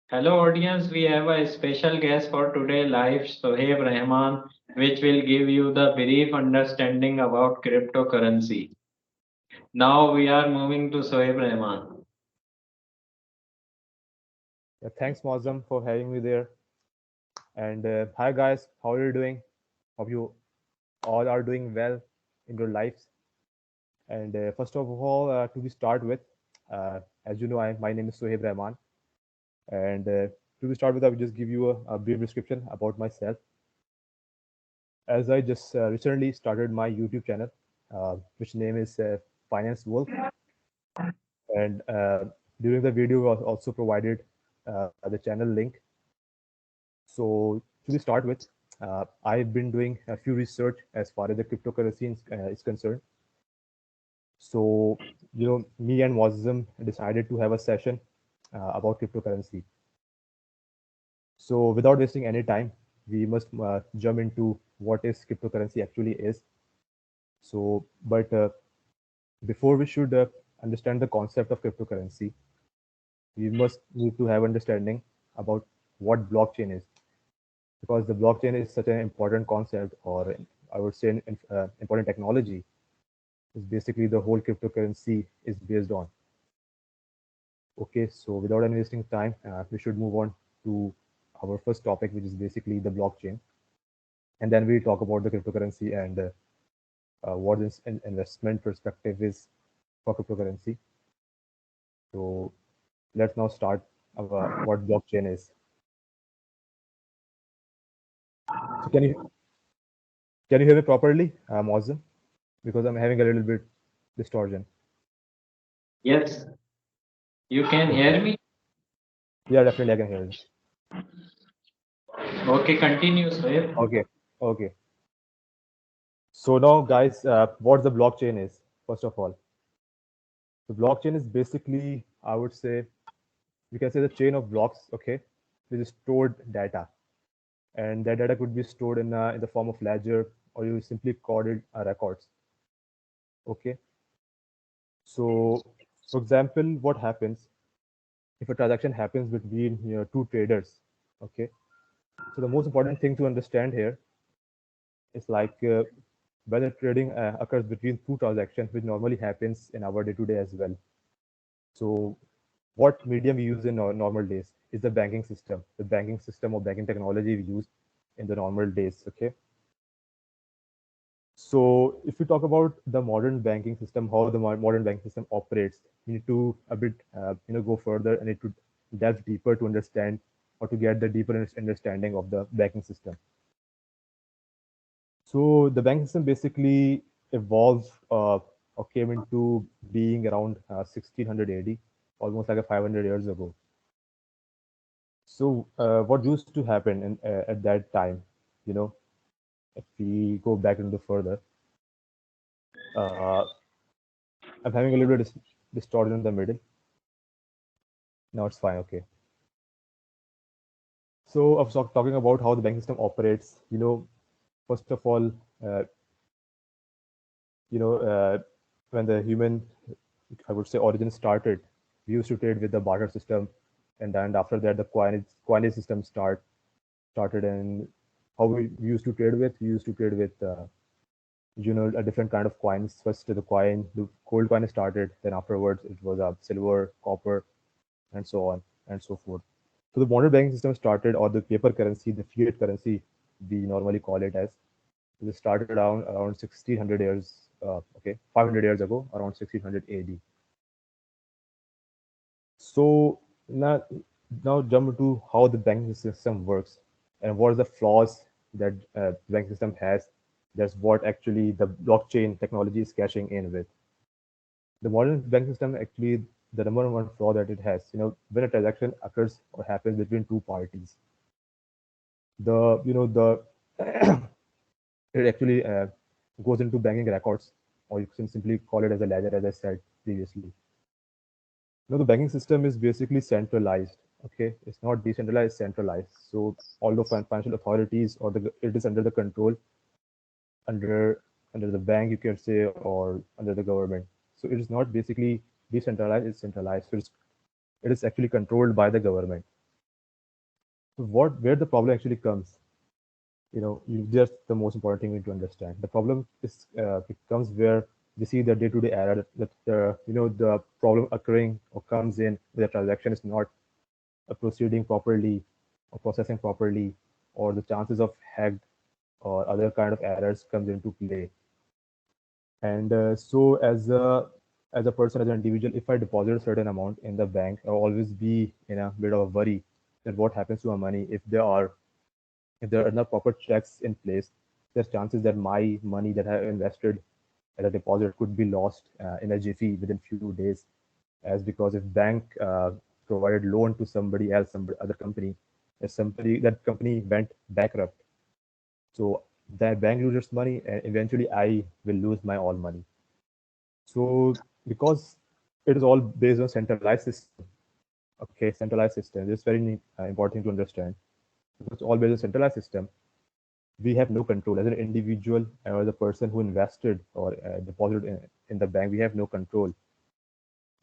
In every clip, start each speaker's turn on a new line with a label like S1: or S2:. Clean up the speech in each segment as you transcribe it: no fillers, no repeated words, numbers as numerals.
S1: Hello audience, we have a special guest for today live, Sohaib Rahman, which will give you the brief understanding about cryptocurrency. Now we are moving to Sohaib Rahman.
S2: Yeah, thanks, Mozam, for having me there. And hi, guys. How are you doing? Hope you all are doing well in your lives. And first of all, to be start with, as you know, my name is Sohaib Rahman. And to be start with, I will just give you a brief description about myself. As I just recently started my YouTube channel, which name is Finance Wolf. And during the video, I also provided the channel link. So to be start with, I've been doing a few research as far as the cryptocurrency is concerned. So me and Mozam decided to have a session about cryptocurrency. So without wasting any time, we must jump into what is cryptocurrency actually is. So, but before we should understand the concept of cryptocurrency, we must need to have understanding about what blockchain is, because the blockchain is such an important concept, or I would say an important technology, is basically the whole cryptocurrency is based on. Okay, so without any wasting time, we should move on to our first topic, which is basically the blockchain, and then we talk about the cryptocurrency and what this investment perspective is for cryptocurrency. So let's now start about what blockchain is. So can you hear me properly, Mozam? Because I'm having a little bit distortion.
S1: Yes, you can
S2: Okay.
S1: hear me?
S2: Yeah, definitely I can hear you.
S1: Okay, continue, Sohaib.
S2: Okay. Okay. So now, guys, what the blockchain is, first of all. The blockchain is basically, I would say, we can say the chain of blocks, okay, which is stored data. And that data could be stored in the form of ledger, or you simply call it records, okay. So, for example, what happens if a transaction happens between two traders, okay. So the most important thing to understand here is like whether trading occurs between two transactions, which normally happens in our day-to-day as well. So what medium we use in normal days is the banking system or banking technology we use in the normal days, okay. So if we talk about the modern banking system, how the modern banking system operates, we need to a bit go further and need to delve deeper to understand or to get the deeper understanding of the banking system. So the banking system basically evolved or came into being around 1600 AD, almost like a 500 years ago. So what used to happen at that time, you know, if we go back into further, uh, I'm having a little bit distortion in the middle. Now it's fine. Okay. So I was talking about how the banking system operates. First of all, uh, you know, uh, when the human, I would say, origin started, we used to trade with the barter system, and then after that, the coinage system started, and how we used to trade with, we used to trade with a different kind of coins. First, the gold coin started. Then afterwards, it was silver, copper, and so on and so forth. So the modern banking system started, or the paper currency, the fiat currency, we normally call it as. It started around 1600 years, 500 years ago, around 1600 AD. So now jump to how the banking system works and what are the flaws that the banking system has. That's what actually the blockchain technology is cashing in with. The modern banking system actually, the number one flaw that it has, when a transaction occurs or happens between two parties, the you know the it actually goes into banking records, or you can simply call it as a ledger, as I said previously. The banking system is basically centralized. Okay, it's not decentralized, centralized. So although financial authorities or it is under the control under under the bank, you can say, or under the government. So it is not basically decentralized; it's centralized. So it is actually controlled by the government. So where the problem actually comes, just the most important thing we need to understand. The problem is becomes where we see the day-to-day error that the problem occurring or comes in where the transaction is not proceeding properly or processing properly, or the chances of hacked or other kind of errors comes into play. And so as a person, as an individual, if I deposit a certain amount in the bank, I'll always be in a bit of a worry that what happens to my money if there are no proper checks in place. There's chances that my money that I have invested as a deposit could be lost in a jiffy within few days, as because if bank provided loan to somebody else, some other company, if somebody that company went bankrupt, so that bank loses money, and eventually I will lose my all money. So because it is all based on centralized system, okay, centralized system. This is very important to understand. Because it's all based on centralized system, we have no control as an individual or the person who invested or deposited in the bank. We have no control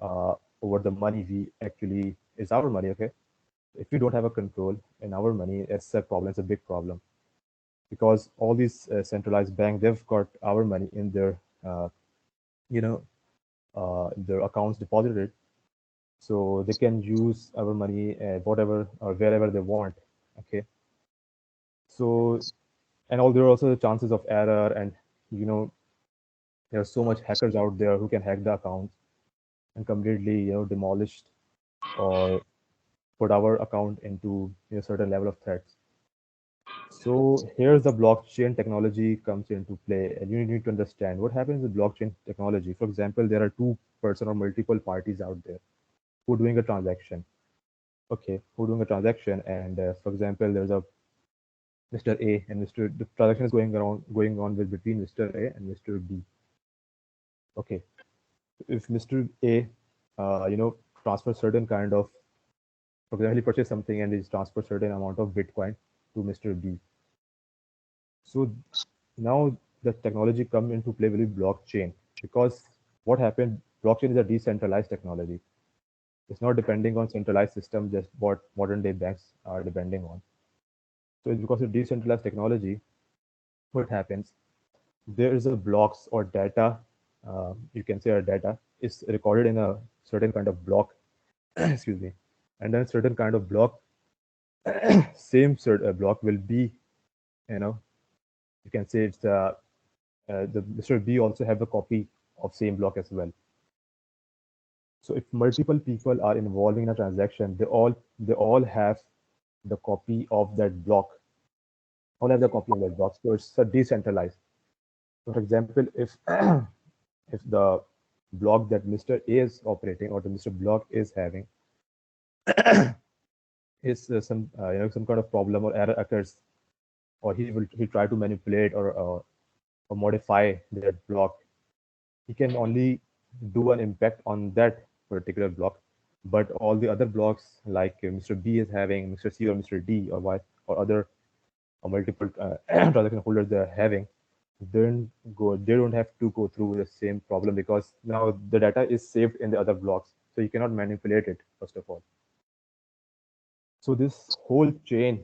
S2: over the money we actually is our money. Okay, if we don't have a control in our money, it's a problem. It's a big problem because all these centralized bank, they've got our money in uh, you know their accounts deposited, so they can use our money whatever or wherever they want. Okay, so and all there are also the chances of error, and you know there are so much hackers out there who can hack the accounts and completely demolished or put our account into a certain level of threats. So here's the blockchain technology comes into play, and you need to understand what happens with blockchain technology. For example, there are two person or multiple parties out there who are doing a transaction. Okay, who are doing a transaction, and for example, there's a Mr. A and Mr. The transaction is going on with between Mr. A and Mr. B. Okay, if Mr. A, transfers certain kind of, for example, he purchased something and he transfers certain amount of Bitcoin to Mr. B. So now the technology come into play with blockchain, because what happened, blockchain is a decentralized technology. It's not depending on centralized system, just what modern day banks are depending on. So it's because of decentralized technology, what happens, there is a blocks or data, you can say a data is recorded in a certain kind of block, excuse me, and then certain kind of block, same block will be, you know, you can say it's the Mr. B also have a copy of same block as well. So if multiple people are involved in a transaction, they all have the copy of that block. All have the copy of that block. So it's a decentralized. For example, if if the block that Mr. A is operating or the Mr. Block is having is some kind of problem or error occurs, or he try to manipulate or modify that block, he can only do an impact on that particular block, but all the other blocks like Mr. B is having, Mr. C or Mr. D or Y or other or multiple transaction holders they are having, they don't have to go through the same problem, because now the data is saved in the other blocks, so you cannot manipulate it first of all. So this whole chain,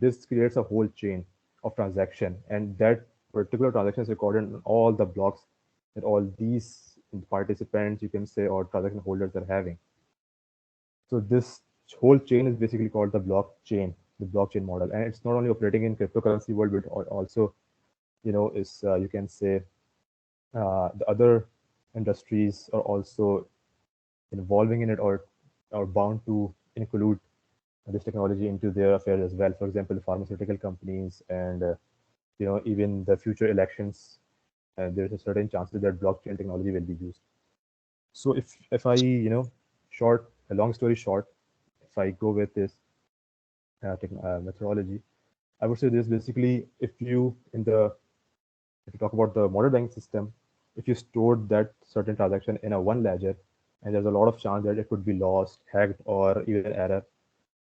S2: this creates a whole chain of transaction, and that particular transaction is recorded in all the blocks that all these participants, you can say, or transaction holders are having. So this whole chain is basically called the blockchain model, and it's not only operating in cryptocurrency world, but also, is you can say the other industries are also involving in it, or bound to include this technology into their affairs as well. For example, pharmaceutical companies and even the future elections, there's a certain chances that blockchain technology will be used. So if I a long story short, if I go with this methodology, I would say this basically, if you talk about the modern banking system, if you stored that certain transaction in a one ledger, and there's a lot of chance that it could be lost, hacked, or even error,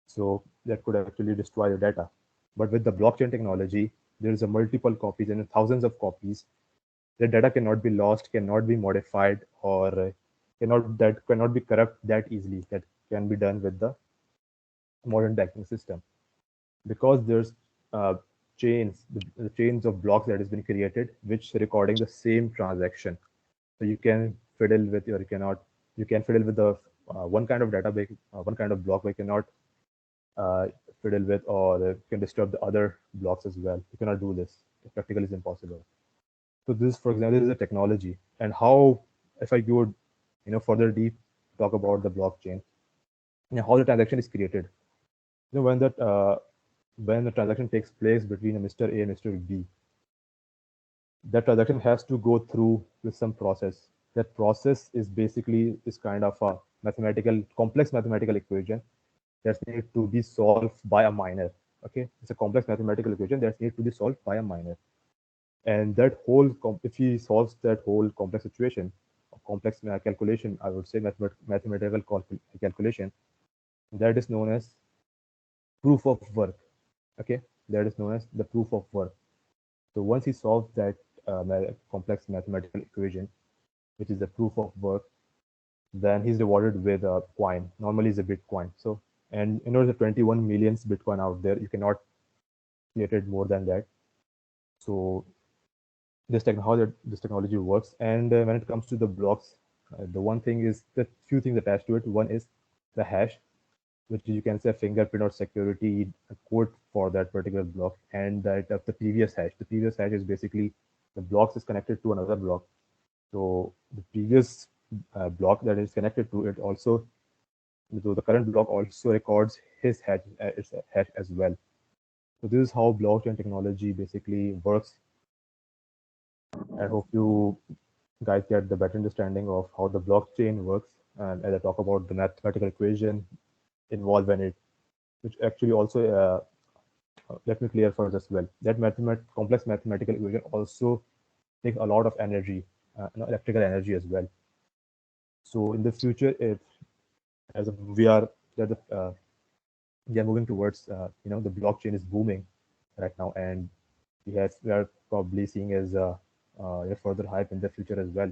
S2: so that could actually destroy your data. But with the blockchain technology, there is a multiple copies and thousands of copies. The data cannot be lost, cannot be modified, or cannot be corrupt that easily. That can be done with the modern banking system, because there's the chains of blocks that has been created which recording the same transaction. So you can fiddle with, or you can fiddle with the one kind of database, one kind of block, but you cannot uh, fiddle with, or can disturb the other blocks as well. You cannot do this. Practically is impossible. So this, for example, this is a technology, and how, if I go, further deep, talk about the blockchain and how the transaction is created. When the transaction takes place between a Mr. A and Mr. B, that transaction has to go through with some process. That process is basically this kind of a complex mathematical equation that needs to be solved by a miner. Okay, it's a complex mathematical equation that needs to be solved by a miner, and if he solves that whole complex situation, complex calculation, I would say mathematical calculation, that is known as proof of work. Okay, that is known as the proof of work. So once he solves that complex mathematical equation, which is the proof of work, then he's rewarded with a coin. Normally, it's a Bitcoin. So, and there's 21 millions Bitcoin out there. You cannot create it more than that. So, how this technology works. And when it comes to the blocks, the one thing is the few things attached to it. One is the hash, which you can say fingerprint or security code for that particular block, and that of the previous hash. The previous hash is basically the blocks is connected to another block. So the previous block that is connected to it also, so the current block also records its hash as well. So this is how blockchain technology basically works. I hope you guys get the better understanding of how the blockchain works, and as I talk about the mathematical equation involved in it, which actually also let me clear first as well. That complex mathematical equation also takes a lot of energy, electrical energy as well. So in the future, if as we are that we are moving towards, the blockchain is booming right now, and we are probably seeing as a further hype in the future as well.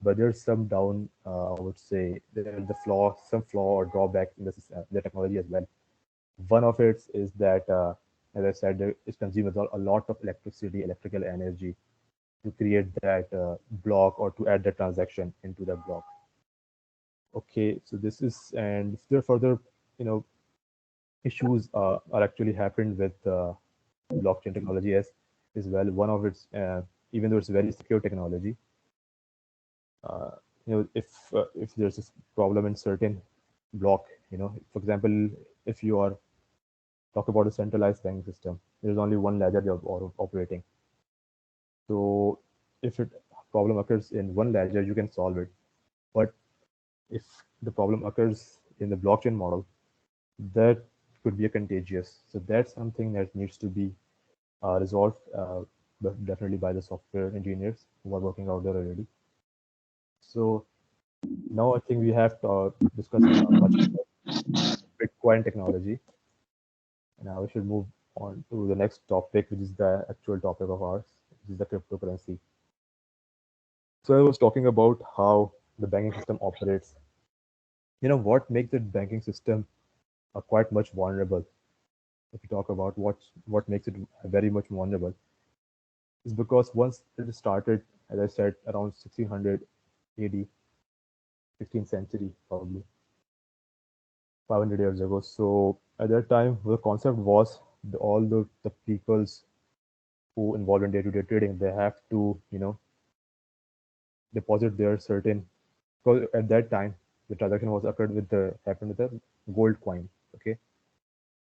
S2: But there's some down, I would say, some flaw or drawback in the technology as well. One of it is that, as I said, it consumes a lot of electrical energy to create that block, or to add the transaction into the block. Okay, so this is, and if there are further, you know, issues are actually happened with blockchain technology as well. One of its, even though it's very secure technology, uh, if there's a problem in certain block, for example, if you are talk about a centralized banking system, there's only one ledger you're operating. So if it problem occurs in one ledger, you can solve it. But if the problem occurs in the blockchain model, that could be a contagious. So that's something that needs to be resolved, but definitely by the software engineers who are working out there already. So now I think we have discussed much about Bitcoin technology. Now we should move on to the next topic, which is the actual topic of ours, which is the cryptocurrency. So I was talking about how the banking system operates. What makes the banking system quite much vulnerable. If you talk about what makes it very much vulnerable, is because once it started, as I said, around 1600 AD, 16th century, probably 500 years ago. So at that time, the concept was all the peoples who involved in day-to-day trading, they have to, deposit their certain, because at that time the transaction was occurred with the happened with a gold coin. Okay,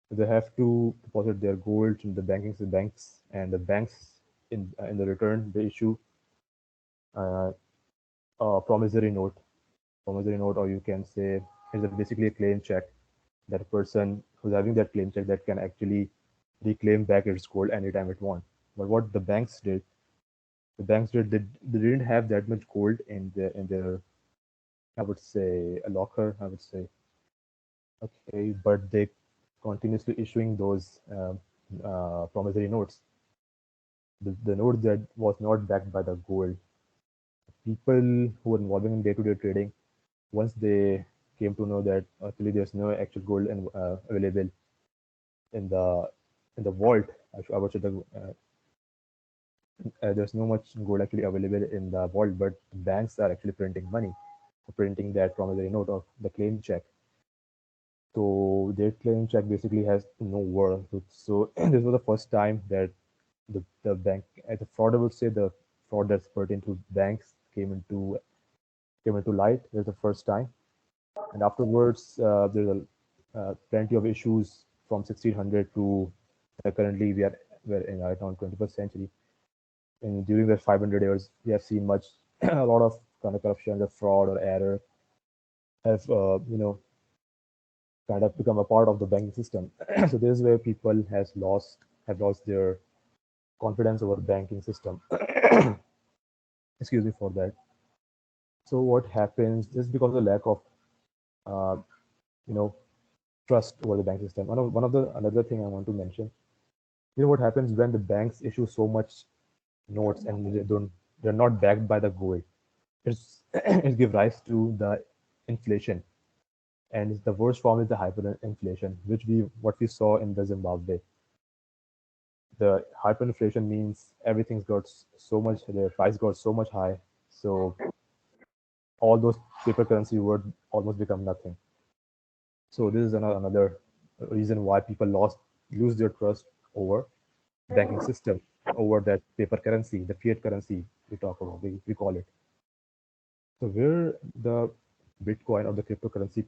S2: so they have to deposit their gold in the banks, and the banks in the return they issue uh, a promissory note, or you can say it's basically a claim check, that a person who's having that claim check that can actually reclaim back its gold anytime it wants. But what the banks did, they didn't have that much gold in their, I would say, a locker, I would say. Okay, but they continuously issuing those promissory notes. The note that was not backed by the gold. People who were involving in day-to-day trading, once they came to know that actually there's no actual gold available in the vault. I would say there's no much gold actually available in the vault, but banks are actually printing money, printing that promissory note of the claim check. So their claim check basically has no worth. So this was the first time that the bank, the fraud, I would say, the fraud that's pertaining to banks came into light. It was the first time, and afterwards there's plenty of issues from 1600 to currently we're in right now 21st century. And during the 500 years, we have seen much a lot of kind of corruption, or fraud, or error have kind of become a part of the banking system. So this is where people have lost their confidence over the banking system. Excuse me for that. So what happens just because of the lack of uh, you know trust over the bank system. One of the another thing I want to mention. What happens when the banks issue so much notes and they're not backed by the gold. It gives rise to the inflation, and the worst form is the hyperinflation, which we saw in the Zimbabwe. The hyperinflation means everything's got so much, the price got so much high, so all those paper currency would almost become nothing. So this is another reason why people lose their trust over banking system, over that paper currency, the fiat currency we talk about, we call it. So where the Bitcoin or the cryptocurrency,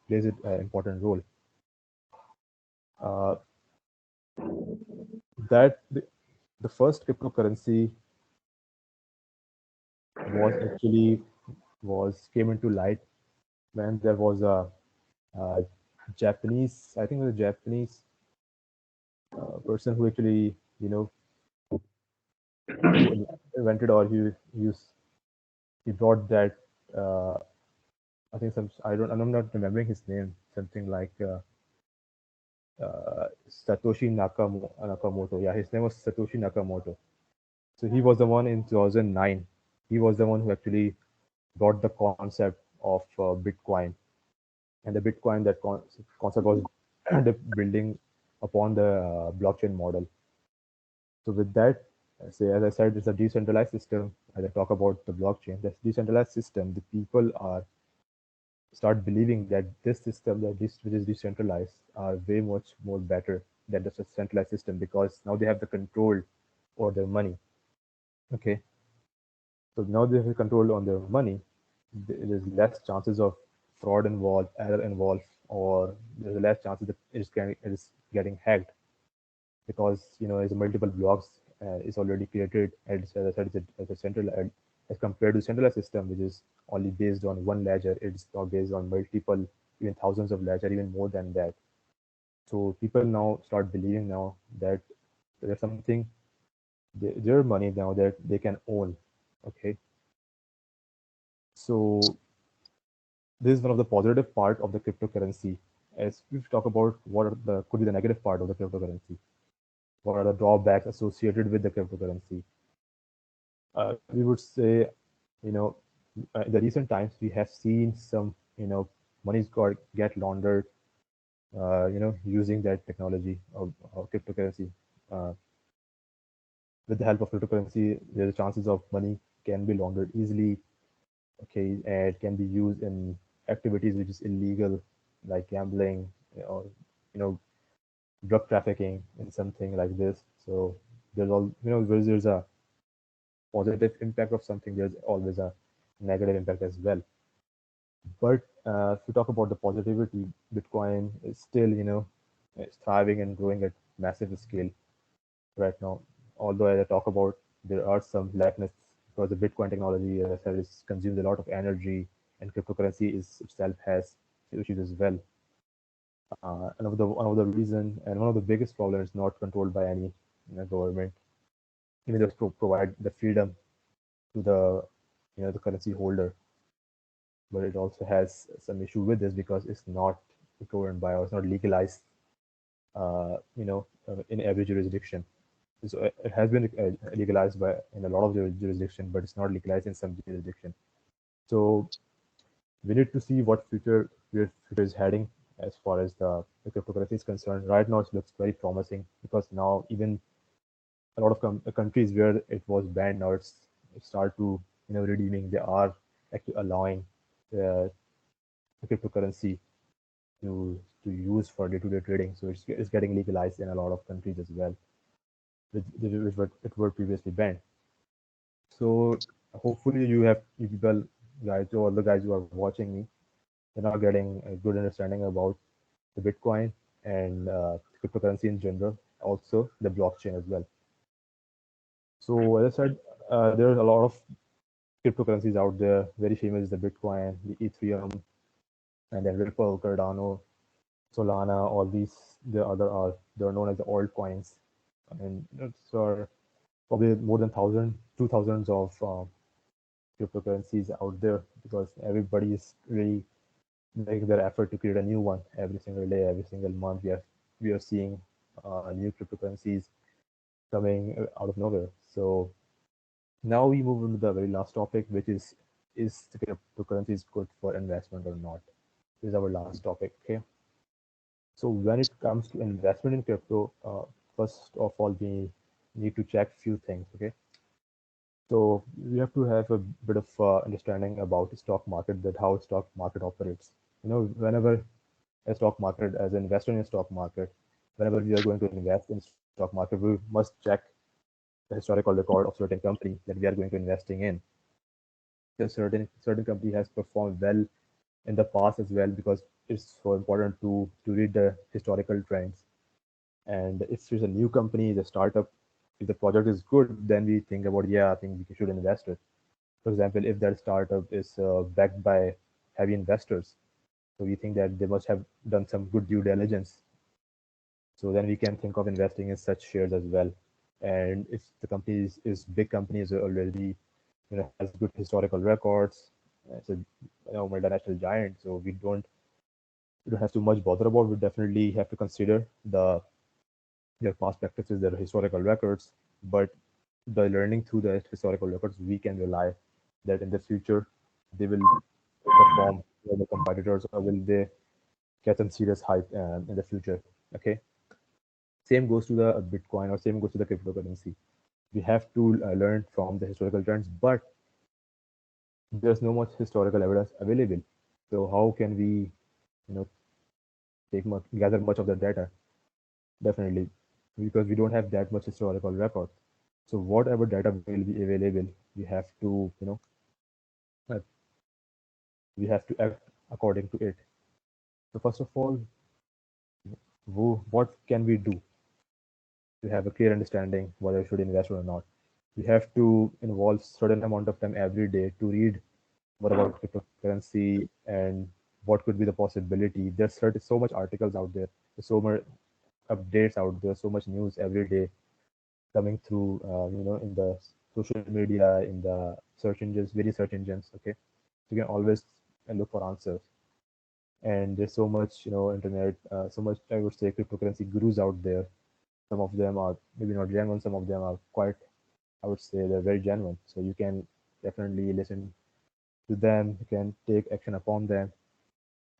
S2: plays an important role. Uh, that the first cryptocurrency was actually was came into light when there was a Japanese, I think it was a Japanese person who actually, who invented, or he brought that. Uh, I think I'm not remembering his name. Something like Satoshi Nakamoto. Yeah, his name was Satoshi Nakamoto. So he was the one in 2009. He was the one who actually brought the concept of Bitcoin, and the Bitcoin that concept was building upon the blockchain model. So with that, say as I said, it's a decentralized system. As I talk about the blockchain, this decentralized system, the people are start believing that this system, that this which is decentralized, are way much more better than the centralized system, because now they have the control over their money. Okay, so now they have control on their money. There is less chances of fraud involved, error involved, or there's less chances that it is getting hacked, because as multiple blocks is already created, as I said, as a central as compared to centralized system, which is only based on one ledger. It's now based on multiple, even thousands of ledger, even more than that. So people now start believing now that there's something, their money now that they can own. Okay, so this is one of the positive part of the cryptocurrency. As we talk about what are the could be the negative part of the cryptocurrency, what are the drawbacks associated with the cryptocurrency. We would say, you know, in the recent times we have seen some, money's got get laundered, using that technology of cryptocurrency. Uh, with the help of cryptocurrency, there's chances of money can be laundered easily. Okay, and it can be used in activities which is illegal, like gambling, or you know, drug trafficking, and something like this. So there's all, there's a positive impact of something, there's always a negative impact as well. But if we talk about the positivity, Bitcoin is still, it's thriving and growing at massive scale right now. Although as I talk about, there are some lackness, because the Bitcoin technology, as I said, is consumes a lot of energy, and cryptocurrency is itself has issues as well. One of the reason, and one of the biggest problems, is not controlled by any government, even though provide the freedom to the the currency holder, but it also has some issue with this because it's not governed by, or it's not legalized, in every jurisdiction. So it has been legalized by in a lot of jurisdiction, but it's not legalized in some jurisdiction. So we need to see what where future is heading as far as the cryptocurrency is concerned. Right now, it looks very promising because now even a lot of countries where it was banned now it start to redeeming. They are actually allowing uh, cryptocurrency to use for day-to-day trading. So it's getting legalized in a lot of countries as well, which it were previously banned. So hopefully you people guys, all the guys who are watching me, they're now getting a good understanding about the Bitcoin and cryptocurrency in general, also the blockchain as well. So as I said, there's a lot of cryptocurrencies out there. Very famous is the Bitcoin, the Ethereum, and then Ripple, Cardano, Solana. All these the other are they're known as the altcoins, and it's probably more than thousand, 2,000s of cryptocurrencies out there because everybody is really making their effort to create a new one every single day, every single month. We are seeing new cryptocurrencies coming out of nowhere. So now we move into the very last topic, which is the cryptocurrencies good for investment or not? This is our last topic. Okay. So when it comes to investment in crypto, first of all, we need to check few things. Okay. So we have to have a bit of understanding about the stock market, that how stock market operates. Whenever a stock market, as an investor in a stock market, whenever we are going to invest in stock market, we must check the historical record of certain company that we are going to investing in. A certain company has performed well in the past as well because it's so important to read the historical trends. And if there's a new company, the startup, if the project is good, then we think about, yeah, I think we should invest it. For example, if that startup is backed by heavy investors, so we think that they must have done some good due diligence. So then we can think of investing in such shares as well. And if the company is big company, is already has good historical records, it's a multinational giant, so we don't have too much bother about. We definitely have to consider their past practices, their historical records, but by learning through the historical records, we can rely that in the future they will perform with the competitors, or will they get some serious hype in the future. Okay, same goes to the Bitcoin, or same goes to the cryptocurrency. We have to learn from the historical trends, but there's no much historical evidence available. So how can we, you know, gather much of the data? Definitely, because we don't have that much historical record. So whatever data will be available, we have to, uh, we have to act according to it. So first of all, what can we do to have a clear understanding whether we should invest or not? We have to involve certain amount of time every day to read what about cryptocurrency and what could be the possibility. So much articles out there, there's so much updates out there, so much news every day coming through, in the social media, in the search engines, various search engines. Okay, you can always look for answers. And there's so much, internet, so much, I would say, cryptocurrency gurus out there. Some of them are maybe not genuine, some of them are quite, I would say, they're very genuine. So you can definitely listen to them, you can take action upon them.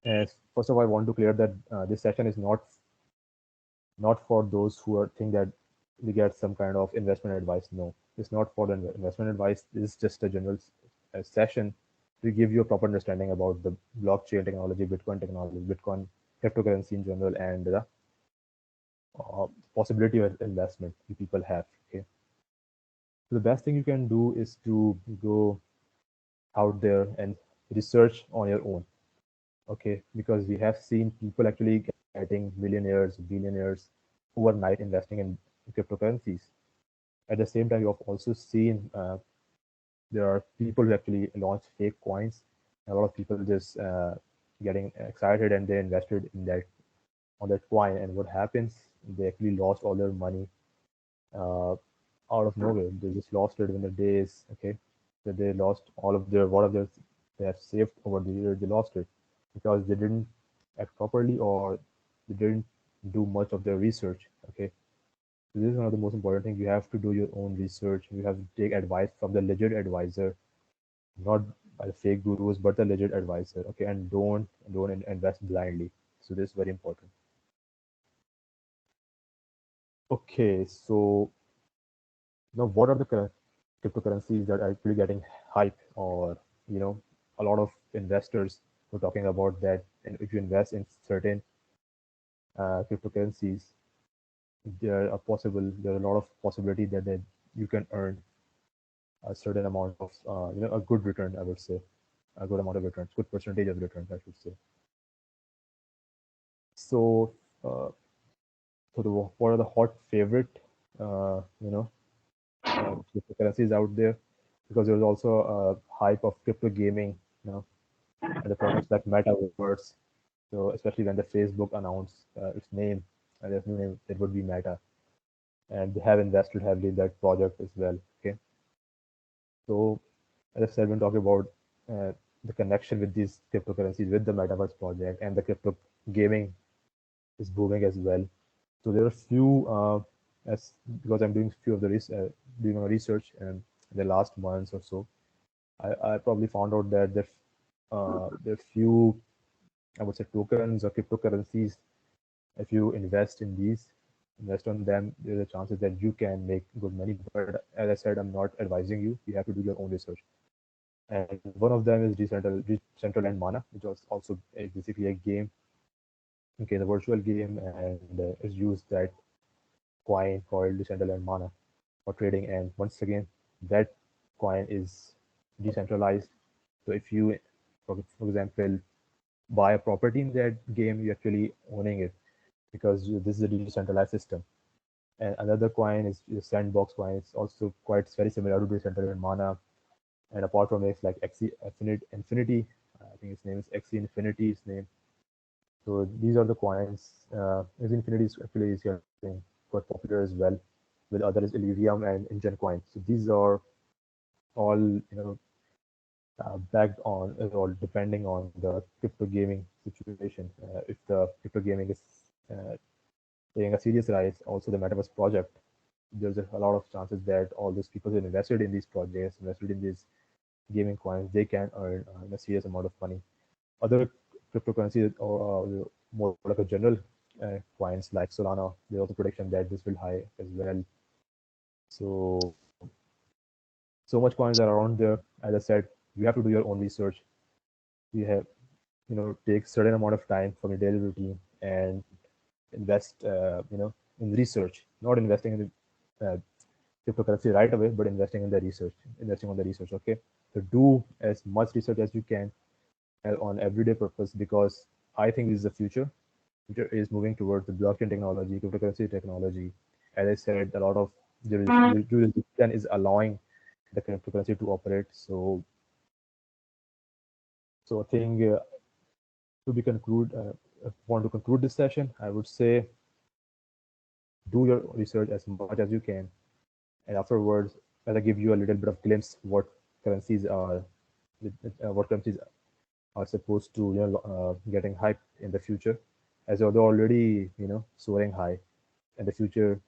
S2: And first of all, I want to clear that this session is not for those who are think that they get some kind of investment advice. No, it's not for the investment advice. This is just a general session to give you a proper understanding about the blockchain technology, Bitcoin, cryptocurrency in general, and the possibility of investment you people have. Okay, so the best thing you can do is to go out there and research on your own. Okay, because we have seen people actually getting millionaires, billionaires overnight investing in cryptocurrencies. At the same time, you have also seen there are people who actually launch fake coins. A lot of people just getting excited and they invested in that on that coin, and what happens? They actually lost all their money uh, out of nowhere. They just lost it in the days. Okay, that they lost all of their what of their they have saved over the year. They lost it because they didn't act properly, or they didn't do much of their research. Okay, so this is one of the most important things. You have to do your own research. You have to take advice from the legit advisor, not by the fake gurus, but the legit advisor. Okay, and don't invest blindly. So this is very important. Okay, so now what are the cryptocurrencies that are actually getting hype, or you know, a lot of investors were talking about that, and if you invest in certain cryptocurrencies, there are a lot of possibility that you can earn a certain amount of a good return, I would say, a good amount of returns, good percentage of returns, I should say. So uh, what are the hot favorite uh, you know cryptocurrencies out there? Because there's also a hype of crypto gaming, and the products like metaverse. So especially when the Facebook announced its name, there's new name, it would be Meta, and they have invested heavily in that project as well. Okay, so as I said, when talking about uh, the connection with these cryptocurrencies with the metaverse project, and the crypto gaming is booming as well. So there are few, as because I'm doing few of the doing my research, and in the last months or so, I probably found out that there are few, I would say, tokens or cryptocurrencies. If you invest on them, there's a chances that you can make good money. But as I said, I'm not advising you. You have to do your own research. And one of them is Decentraland Mana, which was also basically a game, okay, the virtual game, and is used that coin called Decentraland Mana for trading. And once again, that coin is decentralized. So if you, for example, buy a property in that game, you're actually owning it, because this is a decentralized system. And another coin is the Sandbox coin. It's also quite very similar to Decentraland Mana. And apart from it, it's like Infinity. I think its name is Xe Infinity. Its name. So these are the coins. Xe Infinity is actually is getting quite popular as well. With others, Illyrium and InGen coins. So these are all backed on or depending on the crypto gaming situation. If the crypto gaming is uh, taking a serious rise, also the metaverse project, there's a lot of chances that all those people who invested in these projects, invested in these gaming coins, they can earn a serious amount of money. Other cryptocurrencies, or more like a general coins like Solana, there's also prediction that this will high as well. So so much coins are around there. As I said, you have to do your own research. You have take certain amount of time from your daily routine and invest in research, not investing in the cryptocurrency right away, but investing on the research. Okay, so do as much research as you can on everyday purpose, because I think this is the future. Future is moving towards the blockchain technology, cryptocurrency technology. As I said, a lot of jurisdiction is allowing the cryptocurrency to operate. So I think to be conclude, if you want to conclude this session, I would say do your research as much as you can, and afterwards, I'll give you a little bit of glimpse currencies are, what currencies are supposed to getting hype in the future, as they're already soaring high. In the future,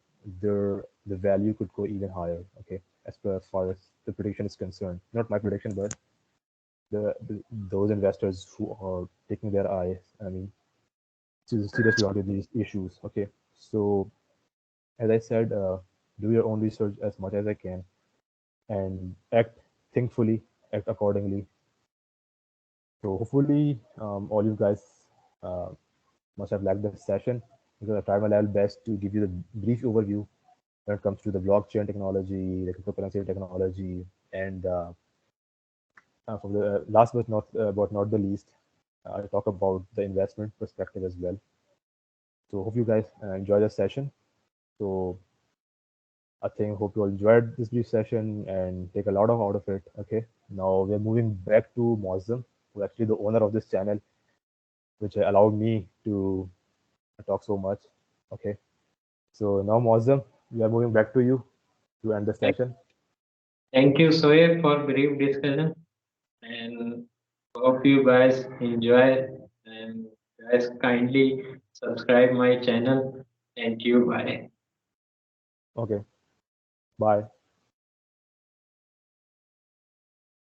S2: the value could go even higher. Okay, as far as the prediction is concerned, not my prediction, but those investors who are taking their eyes, I mean, seriously onto these issues. Okay, so as I said, do your own research as much as I can, and act thinkfully, act accordingly. So hopefully, all you guys uh, must have liked the session, because I tried my level best to give you the brief overview when it comes to the blockchain technology, the cryptocurrency technology, and for the last but not the least, I talk about the investment perspective as well. So hope you guys enjoy the session. So I think hope you all enjoyed this brief session and take a lot of out of it. Okay, now we're moving back to Mozzam, who actually the owner of this channel, which allowed me to talk so much. Okay, so now Mozzam, we are moving back to you to end the session.
S1: Thank you, Soeb, for brief discussion, and hope you guys enjoy, and guys kindly subscribe my channel. Thank you. Bye.
S2: Okay, bye.